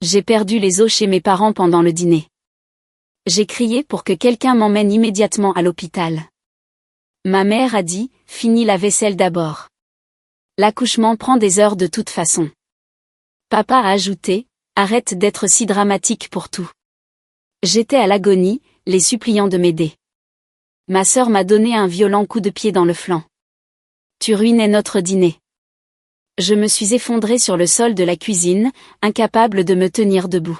J'ai perdu les os chez mes parents pendant le dîner. J'ai crié pour que quelqu'un m'emmène immédiatement à l'hôpital. Ma mère a dit, finis la vaisselle d'abord. L'accouchement prend des heures de toute façon. Papa a ajouté, arrête d'être si dramatique pour tout. J'étais à l'agonie, les suppliant de m'aider. Ma sœur m'a donné un violent coup de pied dans le flanc. Tu ruinais notre dîner. Je me suis effondrée sur le sol de la cuisine, incapable de me tenir debout.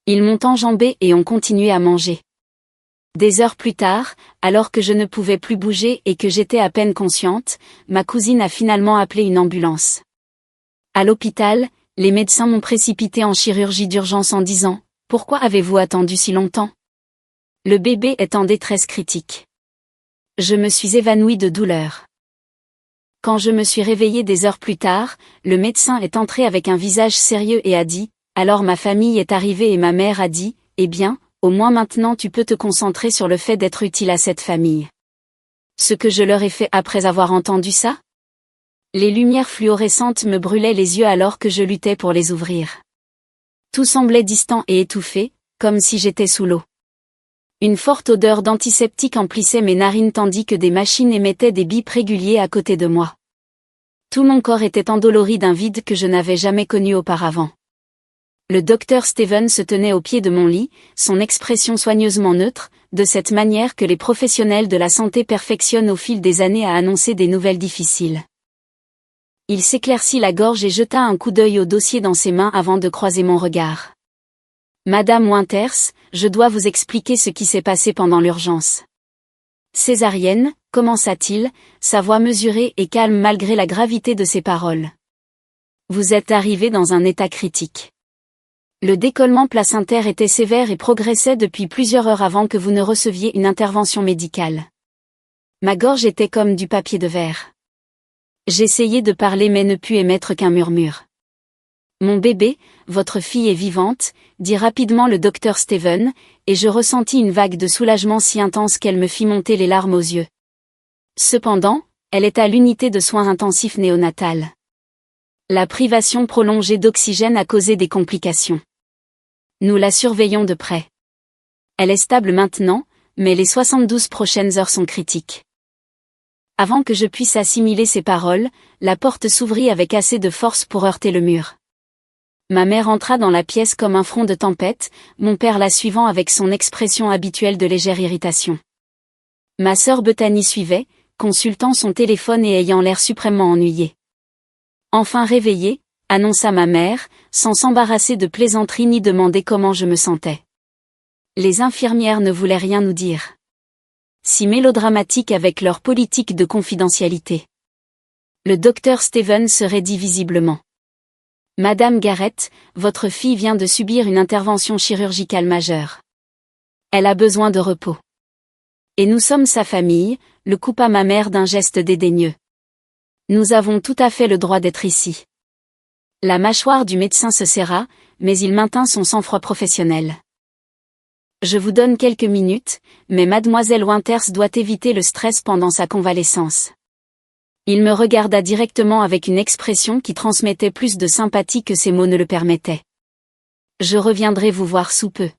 Ils m'ont enjambée et ont continué à manger. Des heures plus tard, alors que je ne pouvais plus bouger et que j'étais à peine consciente, ma cousine a finalement appelé une ambulance. À l'hôpital, les médecins m'ont précipitée en chirurgie d'urgence en disant « Pourquoi avez-vous attendu si longtemps ? Le bébé est en détresse critique. » Je me suis évanouie de douleur. Quand je me suis réveillée des heures plus tard, le médecin est entré avec un visage sérieux et a dit « Alors ma famille est arrivée et ma mère a dit « Eh bien, au moins maintenant tu peux te concentrer sur le fait d'être utile à cette famille. » Ce que je leur ai fait après avoir entendu ça ? Les lumières fluorescentes me brûlaient les yeux alors que je luttais pour les ouvrir. Tout semblait distant et étouffé, comme si j'étais sous l'eau. Une forte odeur d'antiseptique emplissait mes narines tandis que des machines émettaient des bips réguliers à côté de moi. Tout mon corps était endolori d'un vide que je n'avais jamais connu auparavant. Le docteur Steven se tenait au pied de mon lit, son expression soigneusement neutre, de cette manière que les professionnels de la santé perfectionnent au fil des années à annoncer des nouvelles difficiles. Il s'éclaircit la gorge et jeta un coup d'œil au dossier dans ses mains avant de croiser mon regard. « Madame Winters, je dois vous expliquer ce qui s'est passé pendant l'urgence. » Césarienne, commença-t-il, sa voix mesurée et calme malgré la gravité de ses paroles. « Vous êtes arrivé dans un état critique. Le décollement placentaire était sévère et progressait depuis plusieurs heures avant que vous ne receviez une intervention médicale. Ma gorge était comme du papier de verre. J'essayais de parler mais ne pus émettre qu'un murmure. « Mon bébé, votre fille est vivante, » dit rapidement le docteur Steven, et je ressentis une vague de soulagement si intense qu'elle me fit monter les larmes aux yeux. Cependant, elle est à l'unité de soins intensifs néonatales. La privation prolongée d'oxygène a causé des complications. Nous la surveillons de près. Elle est stable maintenant, mais les 72 prochaines heures sont critiques. Avant que je puisse assimiler ces paroles, la porte s'ouvrit avec assez de force pour heurter le mur. Ma mère entra dans la pièce comme un front de tempête, mon père la suivant avec son expression habituelle de légère irritation. Ma sœur Bethany suivait, consultant son téléphone et ayant l'air suprêmement ennuyée. Enfin réveillée, annonça ma mère, sans s'embarrasser de plaisanteries ni demander comment je me sentais. Les infirmières ne voulaient rien nous dire. Si mélodramatiques avec leur politique de confidentialité. Le docteur Steven se raidit visiblement. « Madame Garrett, votre fille vient de subir une intervention chirurgicale majeure. Elle a besoin de repos. Et nous sommes sa famille », le coupa ma mère d'un geste dédaigneux. « Nous avons tout à fait le droit d'être ici. » La mâchoire du médecin se serra, mais il maintint son sang-froid professionnel. « Je vous donne quelques minutes, mais mademoiselle Winters doit éviter le stress pendant sa convalescence. » Il me regarda directement avec une expression qui transmettait plus de sympathie que ses mots ne le permettaient. « Je reviendrai vous voir sous peu. »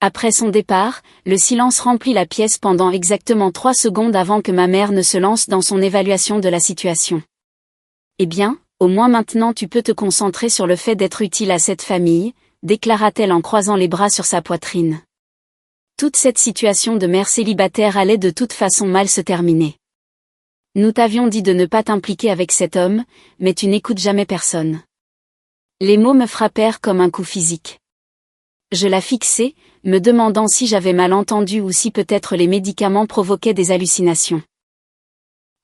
Après son départ, le silence remplit la pièce pendant exactement 3 secondes avant que ma mère ne se lance dans son évaluation de la situation. « Eh bien, au moins maintenant tu peux te concentrer sur le fait d'être utile à cette famille, » déclara-t-elle en croisant les bras sur sa poitrine. Toute cette situation de mère célibataire allait de toute façon mal se terminer. Nous t'avions dit de ne pas t'impliquer avec cet homme, mais tu n'écoutes jamais personne. Les mots me frappèrent comme un coup physique. Je la fixai, me demandant si j'avais mal entendu ou si peut-être les médicaments provoquaient des hallucinations.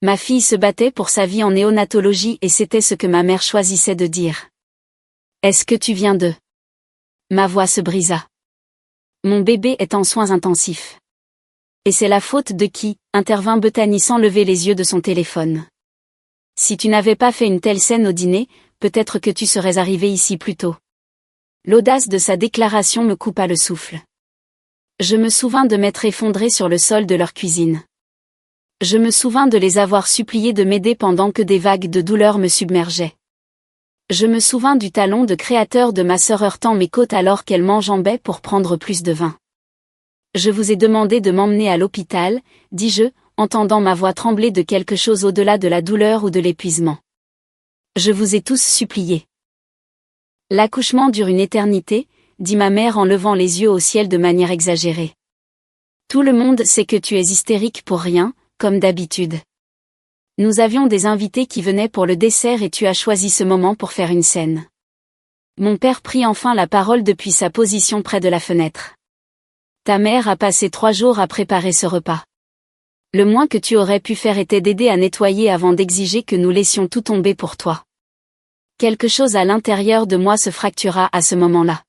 Ma fille se battait pour sa vie en néonatologie et c'était ce que ma mère choisissait de dire. « Est-ce que tu viens de… » Ma voix se brisa. « Mon bébé est en soins intensifs. » « Et c'est la faute de qui ?» intervint Bethany sans lever les yeux de son téléphone. « Si tu n'avais pas fait une telle scène au dîner, peut-être que tu serais arrivé ici plus tôt. » L'audace de sa déclaration me coupa le souffle. Je me souvins de m'être effondré sur le sol de leur cuisine. Je me souvins de les avoir suppliés de m'aider pendant que des vagues de douleur me submergeaient. Je me souvins du talon de créateur de ma sœur heurtant mes côtes alors qu'elle m'enjambait pour prendre plus de vin. Je vous ai demandé de m'emmener à l'hôpital, dis-je, entendant ma voix trembler de quelque chose au-delà de la douleur ou de l'épuisement. Je vous ai tous supplié. L'accouchement dure une éternité, dit ma mère en levant les yeux au ciel de manière exagérée. Tout le monde sait que tu es hystérique pour rien, comme d'habitude. Nous avions des invités qui venaient pour le dessert et tu as choisi ce moment pour faire une scène. Mon père prit enfin la parole depuis sa position près de la fenêtre. Ta mère a passé 3 jours à préparer ce repas. Le moins que tu aurais pu faire était d'aider à nettoyer avant d'exiger que nous laissions tout tomber pour toi. Quelque chose à l'intérieur de moi se fractura à ce moment-là.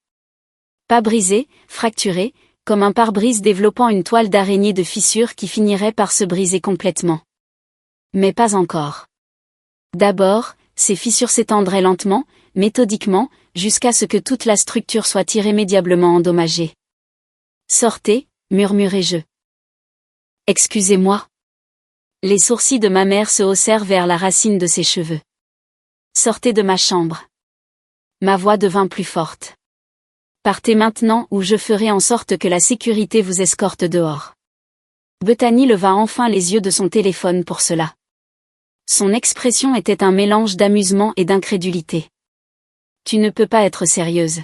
Pas brisé, fracturé, comme un pare-brise développant une toile d'araignée de fissures qui finirait par se briser complètement. Mais pas encore. D'abord, ces fissures s'étendraient lentement, méthodiquement, jusqu'à ce que toute la structure soit irrémédiablement endommagée. Sortez, murmurai-je. Excusez-moi. Les sourcils de ma mère se haussèrent vers la racine de ses cheveux. Sortez de ma chambre. Ma voix devint plus forte. Partez maintenant ou je ferai en sorte que la sécurité vous escorte dehors. Bethany leva enfin les yeux de son téléphone pour cela. Son expression était un mélange d'amusement et d'incrédulité. Tu ne peux pas être sérieuse.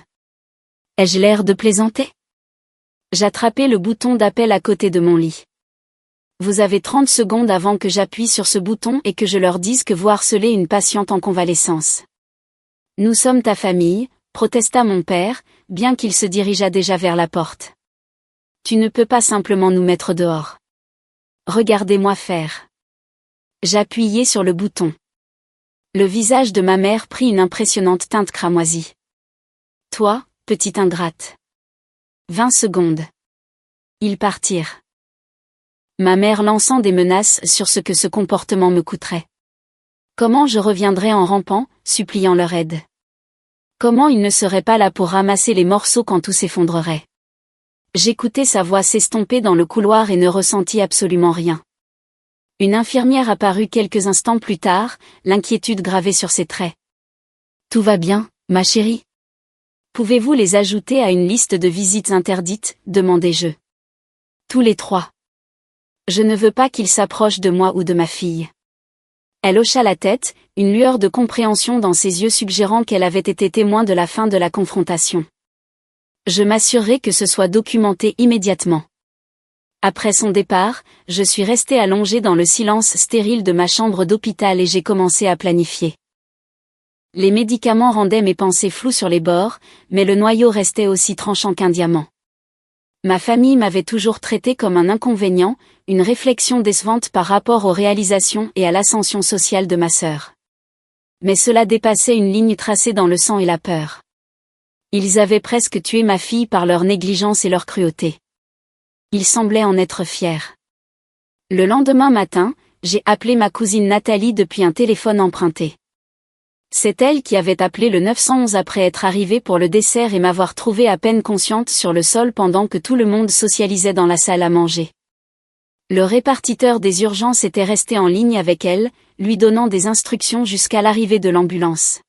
Ai-je l'air de plaisanter? J'attrapai le bouton d'appel à côté de mon lit. Vous avez 30 secondes avant que j'appuie sur ce bouton et que je leur dise que vous harcelez une patiente en convalescence. Nous sommes ta famille, protesta mon père, bien qu'il se dirigeât déjà vers la porte. Tu ne peux pas simplement nous mettre dehors. Regardez-moi faire. J'appuyai sur le bouton. Le visage de ma mère prit une impressionnante teinte cramoisie. Toi, petite ingrate. 20 secondes. Ils partirent. Ma mère lançant des menaces sur ce que ce comportement me coûterait. Comment je reviendrais en rampant, suppliant leur aide. Comment ils ne seraient pas là pour ramasser les morceaux quand tout s'effondrerait. J'écoutais sa voix s'estomper dans le couloir et ne ressentis absolument rien. Une infirmière apparut quelques instants plus tard, l'inquiétude gravée sur ses traits. Tout va bien, ma chérie? Pouvez-vous les ajouter à une liste de visites interdites, demandai-je. Tous les 3. Je ne veux pas qu'ils s'approchent de moi ou de ma fille. Elle hocha la tête, une lueur de compréhension dans ses yeux suggérant qu'elle avait été témoin de la fin de la confrontation. Je m'assurerai que ce soit documenté immédiatement. Après son départ, je suis restée allongée dans le silence stérile de ma chambre d'hôpital et j'ai commencé à planifier. Les médicaments rendaient mes pensées floues sur les bords, mais le noyau restait aussi tranchant qu'un diamant. Ma famille m'avait toujours traité comme un inconvénient, une réflexion décevante par rapport aux réalisations et à l'ascension sociale de ma sœur. Mais cela dépassait une ligne tracée dans le sang et la peur. Ils avaient presque tué ma fille par leur négligence et leur cruauté. Ils semblaient en être fiers. Le lendemain matin, j'ai appelé ma cousine Nathalie depuis un téléphone emprunté. C'est elle qui avait appelé le 911 après être arrivée pour le dessert et m'avoir trouvée à peine consciente sur le sol pendant que tout le monde socialisait dans la salle à manger. Le répartiteur des urgences était resté en ligne avec elle, lui donnant des instructions jusqu'à l'arrivée de l'ambulance.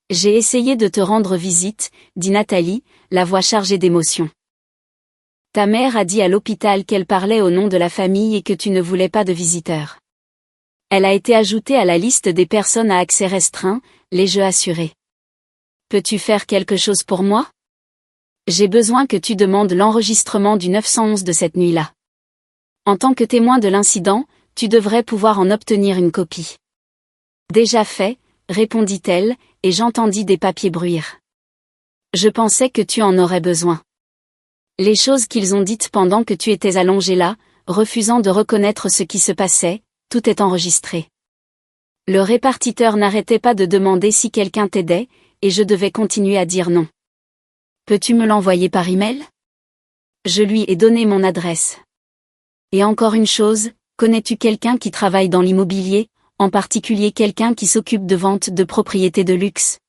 J'ai essayé de te rendre visite, dit Nathalie, la voix chargée d'émotion. Ta mère a dit à l'hôpital qu'elle parlait au nom de la famille et que tu ne voulais pas de visiteurs. Elle a été ajoutée à la liste des personnes à accès restreint, l'ai-je assuré. Peux-tu faire quelque chose pour moi? J'ai besoin que tu demandes l'enregistrement du 911 de cette nuit-là. En tant que témoin de l'incident, tu devrais pouvoir en obtenir une copie. Déjà fait, répondit-elle, et j'entendis des papiers bruire. Je pensais que tu en aurais besoin. Les choses qu'ils ont dites pendant que tu étais allongé là, refusant de reconnaître ce qui se passait, tout est enregistré. Le répartiteur n'arrêtait pas de demander si quelqu'un t'aidait, et je devais continuer à dire non. Peux-tu me l'envoyer par email? Je lui ai donné mon adresse. Et encore une chose, connais-tu quelqu'un qui travaille dans l'immobilier, en particulier quelqu'un qui s'occupe de vente de propriétés de luxe?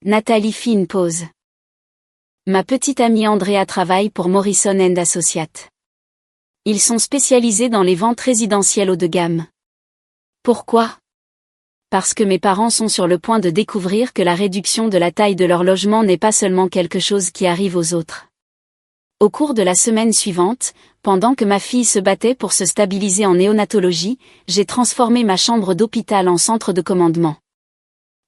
Nathalie fit une pause. Ma petite amie Andrea travaille pour Morrison & Associates. Ils sont spécialisés dans les ventes résidentielles haut de gamme. Pourquoi? parce que mes parents sont sur le point de découvrir que la réduction de la taille de leur logement n'est pas seulement quelque chose qui arrive aux autres. Au cours de la semaine suivante, pendant que ma fille se battait pour se stabiliser en néonatologie, j'ai transformé ma chambre d'hôpital en centre de commandement.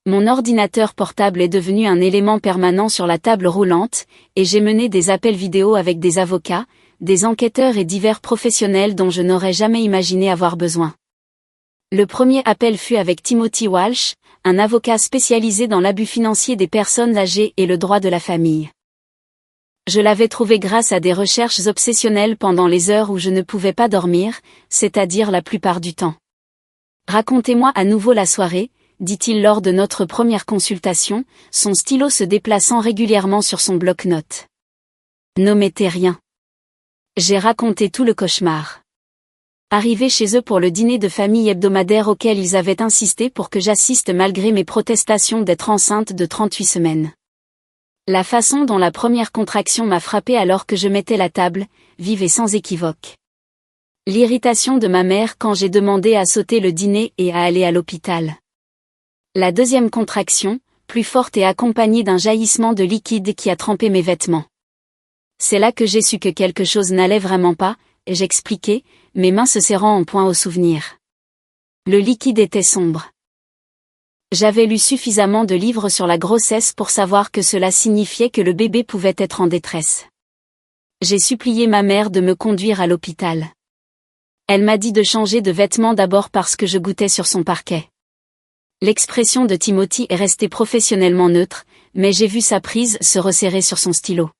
Mon ordinateur portable est devenu un élément permanent sur la table roulante, et j'ai mené des appels vidéo avec des avocats, des enquêteurs et divers professionnels dont je n'aurais jamais imaginé avoir besoin. Le premier appel fut avec Timothy Walsh, un avocat spécialisé dans l'abus financier des personnes âgées et le droit de la famille. Je l'avais trouvé grâce à des recherches obsessionnelles pendant les heures où je ne pouvais pas dormir, c'est-à-dire la plupart du temps. Racontez-moi à nouveau la soirée, dit-il lors de notre première consultation, son stylo se déplaçant régulièrement sur son bloc-notes. N'omettez rien. J'ai raconté tout le cauchemar. Arrivé chez eux pour le dîner de famille hebdomadaire auquel ils avaient insisté pour que j'assiste malgré mes protestations d'être enceinte de 38 semaines. La façon dont la première contraction m'a frappée alors que je mettais la table, vive et sans équivoque. L'irritation de ma mère quand j'ai demandé à sauter le dîner et à aller à l'hôpital. La deuxième contraction, plus forte et accompagnée d'un jaillissement de liquide qui a trempé mes vêtements. C'est là que j'ai su que quelque chose n'allait vraiment pas, et j'expliquais, mes mains se serrant en point au souvenir. Le liquide était sombre. J'avais lu suffisamment de livres sur la grossesse pour savoir que cela signifiait que le bébé pouvait être en détresse. J'ai supplié ma mère de me conduire à l'hôpital. Elle m'a dit de changer de vêtements d'abord parce que je goûtais sur son parquet. L'expression de Timothy est restée professionnellement neutre, mais j'ai vu sa prise se resserrer sur son stylo.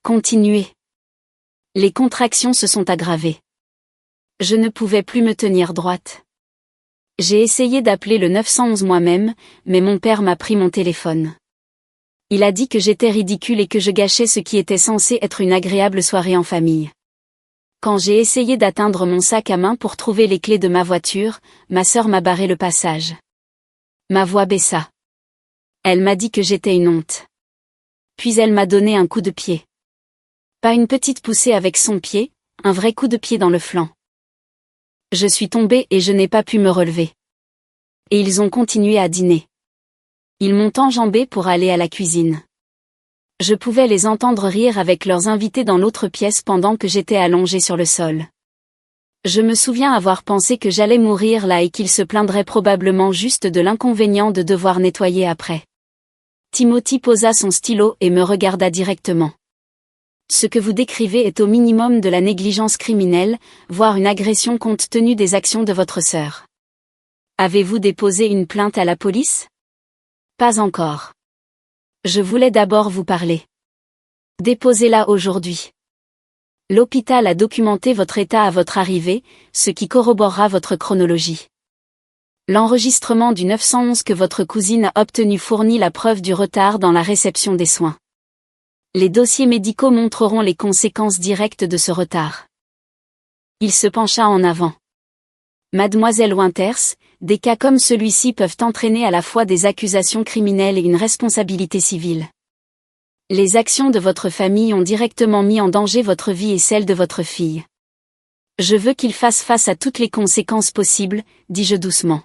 Continuez. Les contractions se sont aggravées. Je ne pouvais plus me tenir droite. J'ai essayé d'appeler le 911 moi-même, mais mon père m'a pris mon téléphone. Il a dit que j'étais ridicule et que je gâchais ce qui était censé être une agréable soirée en famille. Quand j'ai essayé d'atteindre mon sac à main pour trouver les clés de ma voiture, ma sœur m'a barré le passage. Ma voix baissa. Elle m'a dit que j'étais une honte. Puis elle m'a donné un coup de pied. Pas une petite poussée avec son pied, un vrai coup de pied dans le flanc. Je suis tombée et je n'ai pas pu me relever. Et ils ont continué à dîner. Ils m'ont enjambée pour aller à la cuisine. Je pouvais les entendre rire avec leurs invités dans l'autre pièce pendant que j'étais allongée sur le sol. Je me souviens avoir pensé que j'allais mourir là et qu'ils se plaindraient probablement juste de l'inconvénient de devoir nettoyer après. Timothy posa son stylo et me regarda directement. Ce que vous décrivez est au minimum de la négligence criminelle, voire une agression compte tenu des actions de votre sœur. Avez-vous déposé une plainte à la police? Pas encore. Je voulais d'abord vous parler. Déposez-la aujourd'hui. L'hôpital a documenté votre état à votre arrivée, ce qui corroborera votre chronologie. L'enregistrement du 911 que votre cousine a obtenu fournit la preuve du retard dans la réception des soins. Les dossiers médicaux montreront les conséquences directes de ce retard. Il se pencha en avant. Mademoiselle Winters, des cas comme celui-ci peuvent entraîner à la fois des accusations criminelles et une responsabilité civile. Les actions de votre famille ont directement mis en danger votre vie et celle de votre fille. Je veux qu'il fasse face à toutes les conséquences possibles, dis-je doucement.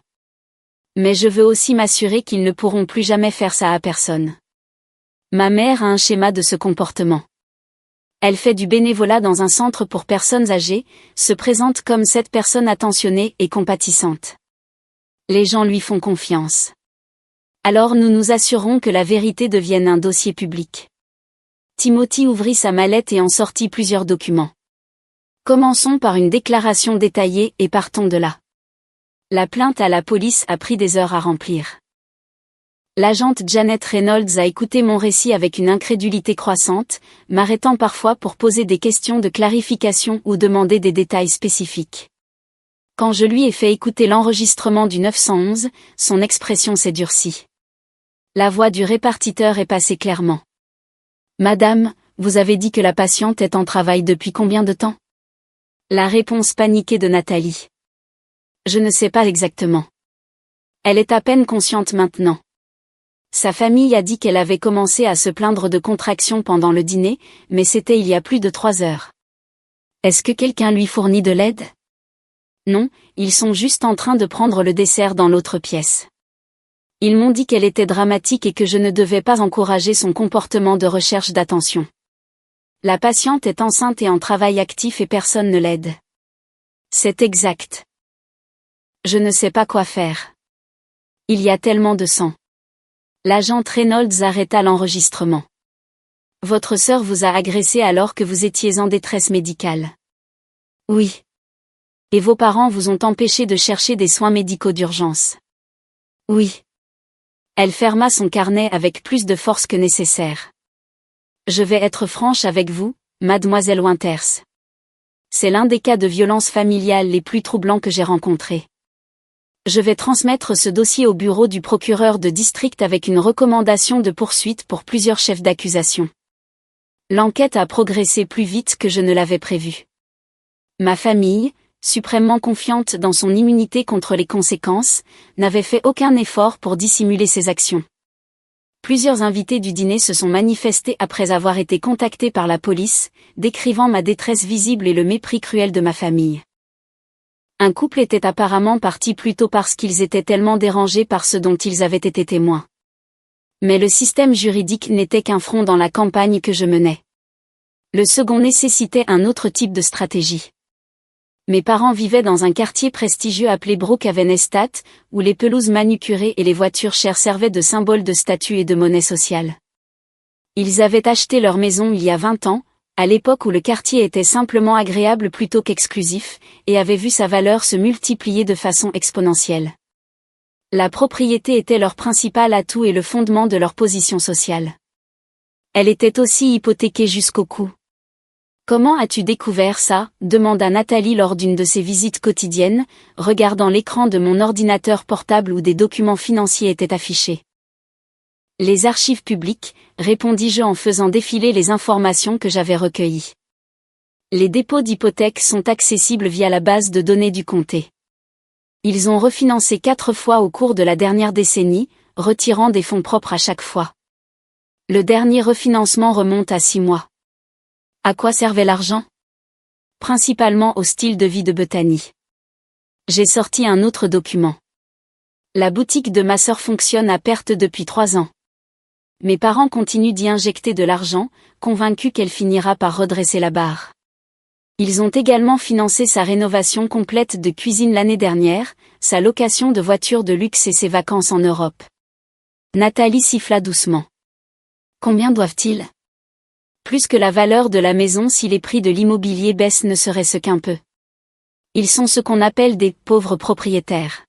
Mais je veux aussi m'assurer qu'ils ne pourront plus jamais faire ça à personne. Ma mère a un schéma de ce comportement. Elle fait du bénévolat dans un centre pour personnes âgées, se présente comme cette personne attentionnée et compatissante. Les gens lui font confiance. Alors nous nous assurons que la vérité devienne un dossier public. Timothy ouvrit sa mallette et en sortit plusieurs documents. Commençons par une déclaration détaillée et partons de là. La plainte à la police a pris des heures à remplir. L'agente Janet Reynolds a écouté mon récit avec une incrédulité croissante, m'arrêtant parfois pour poser des questions de clarification ou demander des détails spécifiques. Quand je lui ai fait écouter l'enregistrement du 911, son expression s'est durcie. La voix du répartiteur est passée clairement. « Madame, vous avez dit que la patiente est en travail depuis combien de temps ?» La réponse paniquée de Nathalie. « Je ne sais pas exactement. Elle est à peine consciente maintenant. » Sa famille a dit qu'elle avait commencé à se plaindre de contractions pendant le dîner, mais c'était il y a plus de 3 heures. Est-ce que quelqu'un lui fournit de l'aide? Non, ils sont juste en train de prendre le dessert dans l'autre pièce. Ils m'ont dit qu'elle était dramatique et que je ne devais pas encourager son comportement de recherche d'attention. La patiente est enceinte et en travail actif et personne ne l'aide. C'est exact. Je ne sais pas quoi faire. Il y a tellement de sang. L'agent Reynolds arrêta l'enregistrement. Votre sœur vous a agressé alors que vous étiez en détresse médicale. Oui. Et vos parents vous ont empêché de chercher des soins médicaux d'urgence. Oui. Elle ferma son carnet avec plus de force que nécessaire. Je vais être franche avec vous, mademoiselle Winters. C'est l'un des cas de violence familiale les plus troublants que j'ai rencontrés. Je vais transmettre ce dossier au bureau du procureur de district avec une recommandation de poursuite pour plusieurs chefs d'accusation. L'enquête a progressé plus vite que je ne l'avais prévu. Ma famille, suprêmement confiante dans son immunité contre les conséquences, n'avait fait aucun effort pour dissimuler ses actions. Plusieurs invités du dîner se sont manifestés après avoir été contactés par la police, décrivant ma détresse visible et le mépris cruel de ma famille. Un couple était apparemment parti plus tôt parce qu'ils étaient tellement dérangés par ce dont ils avaient été témoins. Mais le système juridique n'était qu'un front dans la campagne que je menais. Le second nécessitait un autre type de stratégie. Mes parents vivaient dans un quartier prestigieux appelé Brookhaven Estate, où les pelouses manucurées et les voitures chères servaient de symboles de statut et de monnaie sociale. Ils avaient acheté leur maison il y a 20 ans, à l'époque où le quartier était simplement agréable plutôt qu'exclusif, et avaient vu sa valeur se multiplier de façon exponentielle. La propriété était leur principal atout et le fondement de leur position sociale. Elle était aussi hypothéquée jusqu'au cou. « Comment as-tu découvert ça ?» demanda Nathalie lors d'une de ses visites quotidiennes, regardant l'écran de mon ordinateur portable où des documents financiers étaient affichés. « Les archives publiques », répondis-je en faisant défiler les informations que j'avais recueillies. Les dépôts d'hypothèques sont accessibles via la base de données du comté. Ils ont refinancé 4 fois au cours de la dernière décennie, retirant des fonds propres à chaque fois. Le dernier refinancement remonte à 6 mois. À quoi servait l'argent? Principalement au style de vie de Bethany. J'ai sorti un autre document. La boutique de ma sœur fonctionne à perte depuis 3 ans. Mes parents continuent d'y injecter de l'argent, convaincus qu'elle finira par redresser la barre. Ils ont également financé sa rénovation complète de cuisine l'année dernière, sa location de voiture de luxe et ses vacances en Europe. Nathalie siffla doucement. Combien doivent-ils? Plus que la valeur de la maison si les prix de l'immobilier baissent ne serait-ce qu'un peu. Ils sont ce qu'on appelle des pauvres propriétaires.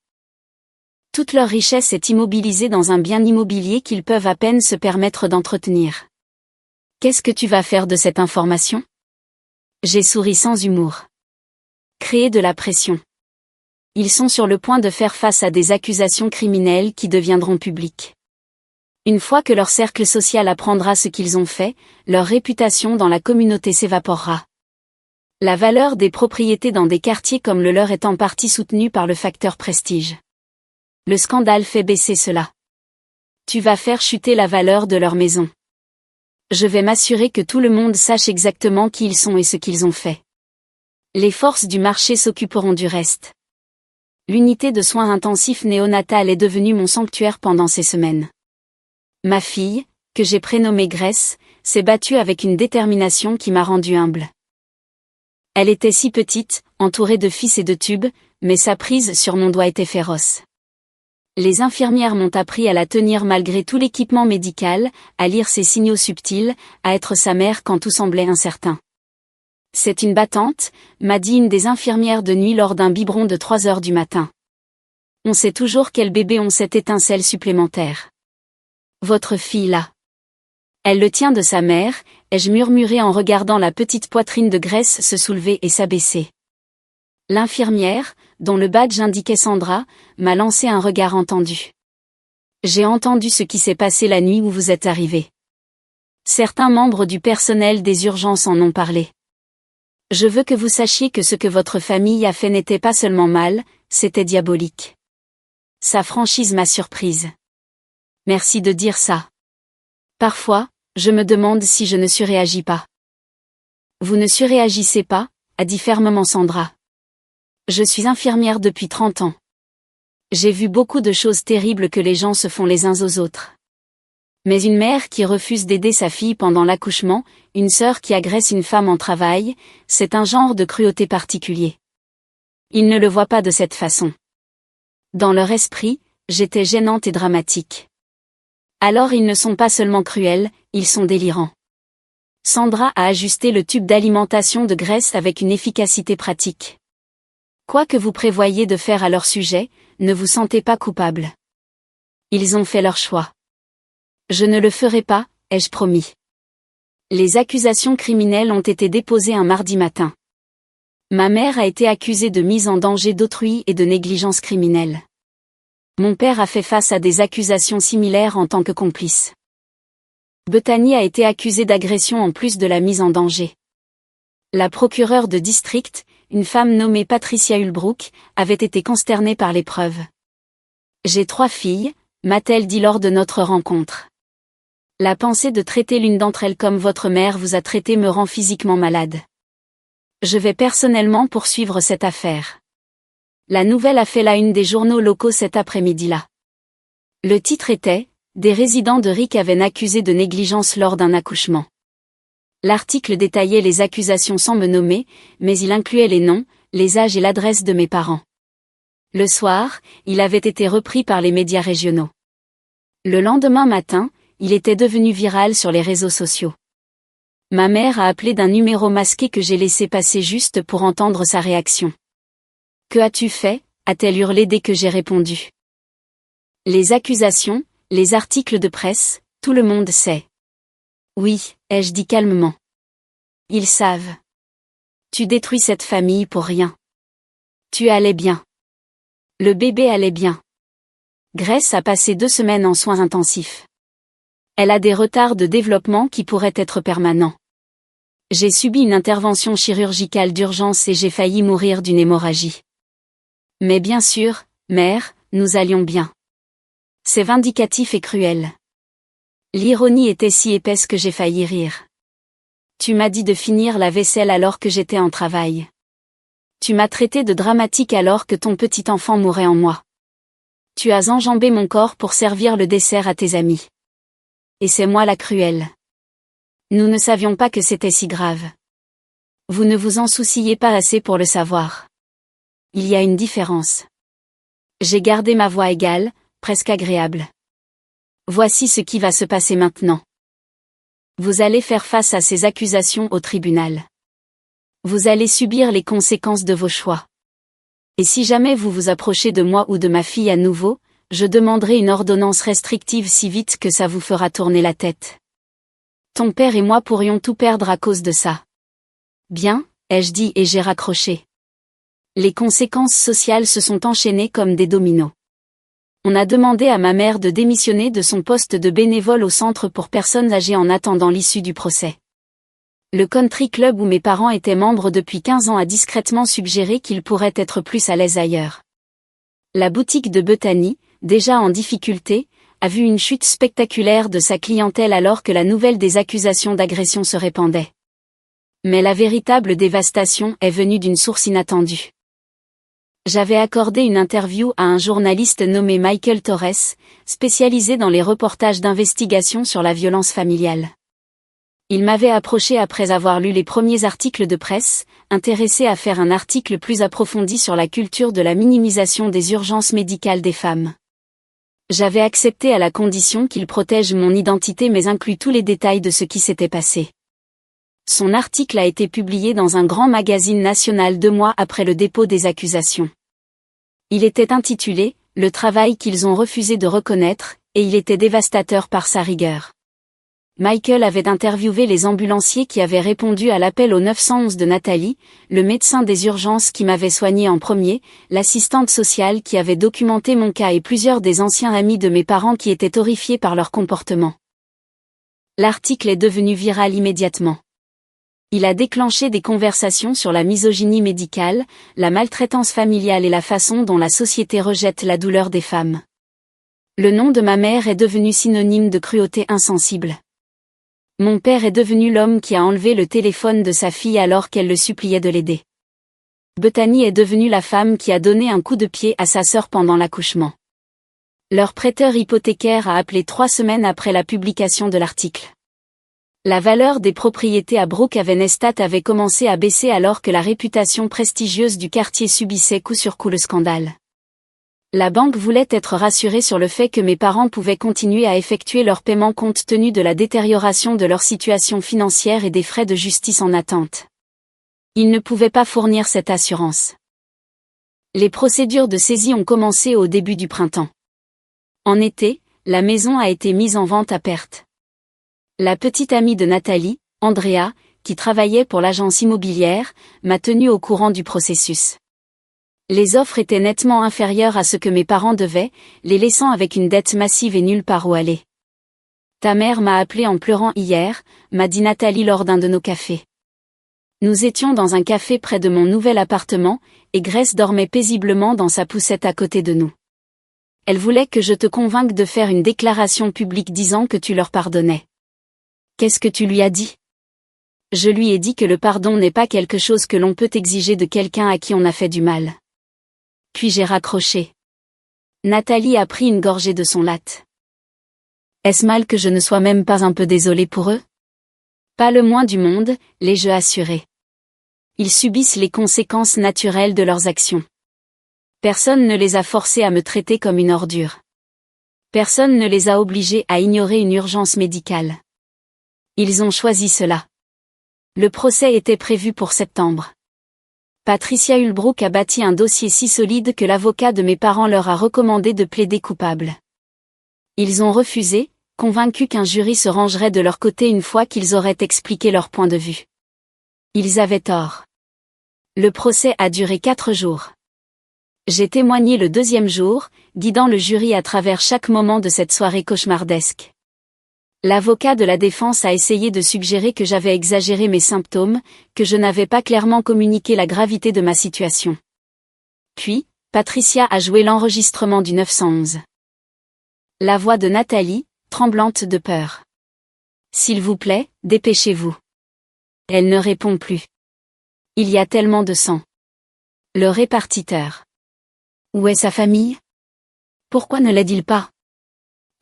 Toute leur richesse est immobilisée dans un bien immobilier qu'ils peuvent à peine se permettre d'entretenir. Qu'est-ce que tu vas faire de cette information? J'ai souri sans humour. Créer de la pression. Ils sont sur le point de faire face à des accusations criminelles qui deviendront publiques. Une fois que leur cercle social apprendra ce qu'ils ont fait, leur réputation dans la communauté s'évaporera. La valeur des propriétés dans des quartiers comme le leur est en partie soutenue par le facteur prestige. Le scandale fait baisser cela. Tu vas faire chuter la valeur de leur maison. Je vais m'assurer que tout le monde sache exactement qui ils sont et ce qu'ils ont fait. Les forces du marché s'occuperont du reste. L'unité de soins intensifs néonatale est devenue mon sanctuaire pendant ces semaines. Ma fille, que j'ai prénommée Grace, s'est battue avec une détermination qui m'a rendue humble. Elle était si petite, entourée de fils et de tubes, mais sa prise sur mon doigt était féroce. Les infirmières m'ont appris à la tenir malgré tout l'équipement médical, à lire ses signaux subtils, à être sa mère quand tout semblait incertain. C'est une battante, m'a dit une des infirmières de nuit lors d'un biberon de 3 heures du matin. On sait toujours quels bébés ont cette étincelle supplémentaire. Votre fille là. Elle le tient de sa mère, ai-je murmuré en regardant la petite poitrine de Grace se soulever et s'abaisser. L'infirmière, dont le badge indiquait Sandra, m'a lancé un regard entendu. J'ai entendu ce qui s'est passé la nuit où vous êtes arrivé. Certains membres du personnel des urgences en ont parlé. Je veux que vous sachiez que ce que votre famille a fait n'était pas seulement mal, c'était diabolique. Sa franchise m'a surprise. Merci de dire ça. Parfois, je me demande si je ne surréagis pas. Vous ne surréagissez pas, a dit fermement Sandra. Je suis infirmière depuis 30 ans. J'ai vu beaucoup de choses terribles que les gens se font les uns aux autres. Mais une mère qui refuse d'aider sa fille pendant l'accouchement, une sœur qui agresse une femme en travail, c'est un genre de cruauté particulier. Ils ne le voient pas de cette façon. Dans leur esprit, j'étais gênante et dramatique. Alors ils ne sont pas seulement cruels, ils sont délirants. Sandra a ajusté le tube d'alimentation de graisse avec une efficacité pratique. Quoi que vous prévoyiez de faire à leur sujet, ne vous sentez pas coupable. Ils ont fait leur choix. Je ne le ferai pas, ai-je promis. Les accusations criminelles ont été déposées un mardi matin. Ma mère a été accusée de mise en danger d'autrui et de négligence criminelle. Mon père a fait face à des accusations similaires en tant que complice. Bethany a été accusée d'agression en plus de la mise en danger. La procureure de district, une femme nommée Patricia Ulbrook, avait été consternée par l'épreuve. J'ai 3 filles, m'a-t-elle dit lors de notre rencontre. La pensée de traiter l'une d'entre elles comme votre mère vous a traité me rend physiquement malade. Je vais personnellement poursuivre cette affaire. La nouvelle a fait la une des journaux locaux cet après-midi-là. Le titre était « Des résidents de Rick avaient accusé de négligence lors d'un accouchement ». L'article détaillait les accusations sans me nommer, mais il incluait les noms, les âges et l'adresse de mes parents. Le soir, il avait été repris par les médias régionaux. Le lendemain matin, il était devenu viral sur les réseaux sociaux. Ma mère a appelé d'un numéro masqué que j'ai laissé passer juste pour entendre sa réaction. « Que as-tu fait » a-t-elle hurlé dès que j'ai répondu. Les accusations, les articles de presse, tout le monde sait. Oui, ai-je dit calmement. Ils savent. Tu détruis cette famille pour rien. Tu allais bien. Le bébé allait bien. Grace a passé 2 semaines en soins intensifs. Elle a des retards de développement qui pourraient être permanents. J'ai subi une intervention chirurgicale d'urgence et j'ai failli mourir d'une hémorragie. Mais bien sûr, mère, nous allions bien. C'est vindicatif et cruel. L'ironie était si épaisse que j'ai failli rire. Tu m'as dit de finir la vaisselle alors que j'étais en travail. Tu m'as traité de dramatique alors que ton petit enfant mourait en moi. Tu as enjambé mon corps pour servir le dessert à tes amis. Et c'est moi la cruelle. Nous ne savions pas que c'était si grave. Vous ne vous en souciez pas assez pour le savoir. Il y a une différence. J'ai gardé ma voix égale, presque agréable. Voici ce qui va se passer maintenant. Vous allez faire face à ces accusations au tribunal. Vous allez subir les conséquences de vos choix. Et si jamais vous vous approchez de moi ou de ma fille à nouveau, je demanderai une ordonnance restrictive si vite que ça vous fera tourner la tête. Ton père et moi pourrions tout perdre à cause de ça. Bien, ai-je dit et j'ai raccroché. Les conséquences sociales se sont enchaînées comme des dominos. On a demandé à ma mère de démissionner de son poste de bénévole au centre pour personnes âgées en attendant l'issue du procès. Le country club où mes parents étaient membres depuis 15 ans a discrètement suggéré qu'ils pourraient être plus à l'aise ailleurs. La boutique de Bethany, déjà en difficulté, a vu une chute spectaculaire de sa clientèle alors que la nouvelle des accusations d'agression se répandait. Mais la véritable dévastation est venue d'une source inattendue. J'avais accordé une interview à un journaliste nommé Michael Torres, spécialisé dans les reportages d'investigation sur la violence familiale. Il m'avait approché après avoir lu les premiers articles de presse, intéressé à faire un article plus approfondi sur la culture de la minimisation des urgences médicales des femmes. J'avais accepté à la condition qu'il protège mon identité mais inclut tous les détails de ce qui s'était passé. Son article a été publié dans un grand magazine national 2 mois après le dépôt des accusations. Il était intitulé « Le travail qu'ils ont refusé de reconnaître » et il était dévastateur par sa rigueur. Michael avait interviewé les ambulanciers qui avaient répondu à l'appel au 911 de Nathalie, le médecin des urgences qui m'avait soigné en premier, l'assistante sociale qui avait documenté mon cas et plusieurs des anciens amis de mes parents qui étaient horrifiés par leur comportement. L'article est devenu viral immédiatement. Il a déclenché des conversations sur la misogynie médicale, la maltraitance familiale et la façon dont la société rejette la douleur des femmes. Le nom de ma mère est devenu synonyme de cruauté insensible. Mon père est devenu l'homme qui a enlevé le téléphone de sa fille alors qu'elle le suppliait de l'aider. Bethany est devenue la femme qui a donné un coup de pied à sa sœur pendant l'accouchement. Leur prêteur hypothécaire a appelé 3 semaines après la publication de l'article. La valeur des propriétés à Brookhaven Estate avait commencé à baisser alors que la réputation prestigieuse du quartier subissait coup sur coup le scandale. La banque voulait être rassurée sur le fait que mes parents pouvaient continuer à effectuer leurs paiements compte tenu de la détérioration de leur situation financière et des frais de justice en attente. Ils ne pouvaient pas fournir cette assurance. Les procédures de saisie ont commencé au début du printemps. En été, la maison a été mise en vente à perte. La petite amie de Nathalie, Andrea, qui travaillait pour l'agence immobilière, m'a tenue au courant du processus. Les offres étaient nettement inférieures à ce que mes parents devaient, les laissant avec une dette massive et nulle part où aller. Ta mère m'a appelé en pleurant hier, m'a dit Nathalie lors d'un de nos cafés. Nous étions dans un café près de mon nouvel appartement, et Grace dormait paisiblement dans sa poussette à côté de nous. Elle voulait que je te convainque de faire une déclaration publique disant que tu leur pardonnais. Qu'est-ce que tu lui as dit? Je lui ai dit que le pardon n'est pas quelque chose que l'on peut exiger de quelqu'un à qui on a fait du mal. Puis j'ai raccroché. Nathalie a pris une gorgée de son latte. Est-ce mal que je ne sois même pas un peu désolée pour eux? Pas le moins du monde, l'ai-je assuré. Ils subissent les conséquences naturelles de leurs actions. Personne ne les a forcés à me traiter comme une ordure. Personne ne les a obligés à ignorer une urgence médicale. Ils ont choisi cela. Le procès était prévu pour septembre. Patricia Ulbrook a bâti un dossier si solide que l'avocat de mes parents leur a recommandé de plaider coupable. Ils ont refusé, convaincus qu'un jury se rangerait de leur côté une fois qu'ils auraient expliqué leur point de vue. Ils avaient tort. Le procès a duré 4 jours. J'ai témoigné le 2e jour, guidant le jury à travers chaque moment de cette soirée cauchemardesque. L'avocat de la défense a essayé de suggérer que j'avais exagéré mes symptômes, que je n'avais pas clairement communiqué la gravité de ma situation. Puis, Patricia a joué l'enregistrement du 911. La voix de Nathalie, tremblante de peur. S'il vous plaît, dépêchez-vous. Elle ne répond plus. Il y a tellement de sang. Le répartiteur. Où est sa famille? Pourquoi ne l'aide-t-il pas?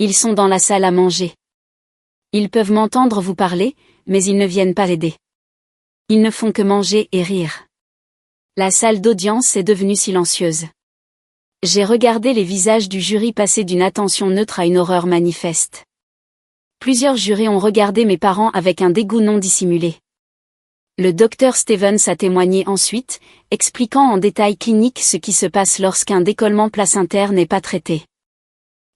Ils sont dans la salle à manger. Ils peuvent m'entendre vous parler, mais ils ne viennent pas aider. Ils ne font que manger et rire. La salle d'audience est devenue silencieuse. J'ai regardé les visages du jury passer d'une attention neutre à une horreur manifeste. Plusieurs jurés ont regardé mes parents avec un dégoût non dissimulé. Le docteur Stevens a témoigné ensuite, expliquant en détail clinique ce qui se passe lorsqu'un décollement placentaire n'est pas traité.